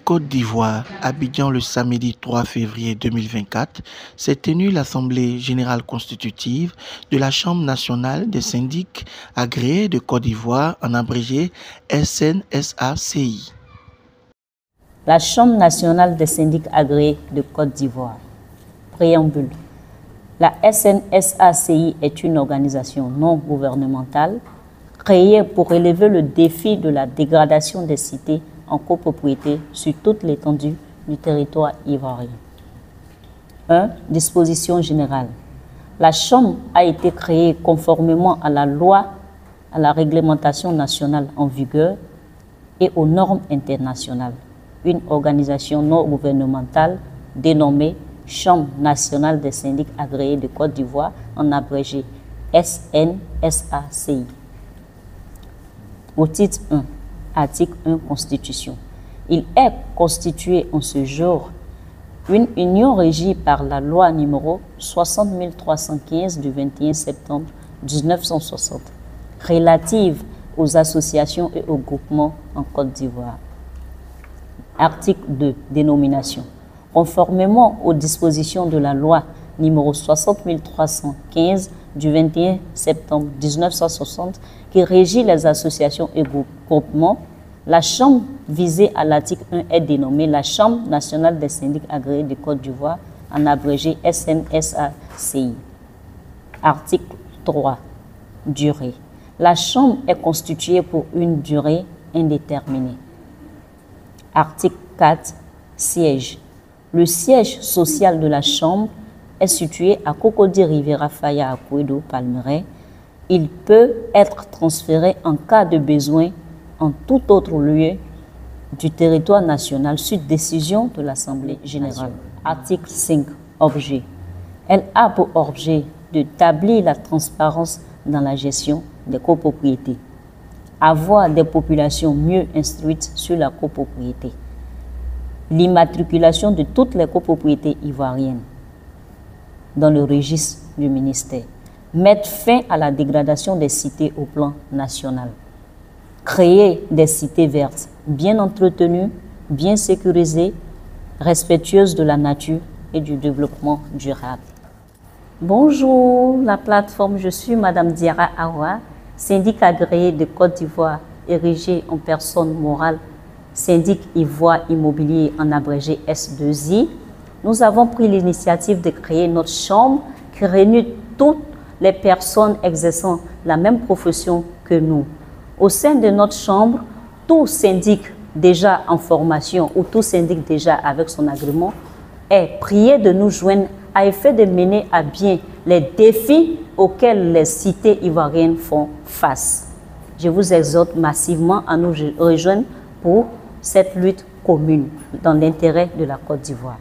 Côte d'Ivoire, Abidjan le samedi 3 février 2024, s'est tenue l'Assemblée générale constitutive de la Chambre nationale des syndics agréés de Côte d'Ivoire, en abrégé SNSACI. La Chambre nationale des syndics agréés de Côte d'Ivoire. Préambule. La SNSACI est une organisation non gouvernementale créée pour relever le défi de la dégradation des cités en copropriété sur toute l'étendue du territoire ivoirien. 1. Disposition générale. La Chambre a été créée conformément à la loi, à la réglementation nationale en vigueur et aux normes internationales. Une organisation non gouvernementale dénommée Chambre nationale des syndics agréés de Côte d'Ivoire, en abrégé SNSACI. Au titre 1, article 1, Constitution. Il est constitué en ce jour une union régie par la loi numéro 60315 du 21 septembre 1960, relative aux associations et aux groupements en Côte d'Ivoire. Article 2, dénomination. Conformément aux dispositions de la loi numéro 60315 du 21 septembre 1960 qui régit les associations et groupements, la Chambre visée à l'article 1 est dénommée la Chambre nationale des syndics agréés de Côte d'Ivoire, en abrégé SNSACI. Article 3. Durée. La Chambre est constituée pour une durée indéterminée. Article 4. Siège. Le siège social de la Chambre est situé à Cocody Rivera Faya à Kouédo, Palmeraie. Il peut être transféré en cas de besoin en tout autre lieu du territoire national sur décision de l'Assemblée générale. Article 5. Objet. Elle a pour objet d'établir la transparence dans la gestion des copropriétés. Avoir des populations mieux instruites sur la copropriété. L'immatriculation de toutes les copropriétés ivoiriennes dans le registre du ministère. Mettre fin à la dégradation des cités au plan national. Créer des cités vertes bien entretenues, bien sécurisées, respectueuses de la nature et du développement durable. Bonjour, la plateforme, je suis Madame Diara Awa, syndic agréé de Côte d'Ivoire, érigé en personne morale, syndic Ivoire Immobilier, en abrégé S2I. Nous avons pris l'initiative de créer notre chambre qui réunit toutes les personnes exerçant la même profession que nous. Au sein de notre chambre, tout syndic déjà en formation ou tout syndic déjà avec son agrément est prié de nous joindre à effet de mener à bien les défis auxquels les cités ivoiriennes font face. Je vous exhorte massivement à nous rejoindre pour cette lutte commune dans l'intérêt de la Côte d'Ivoire.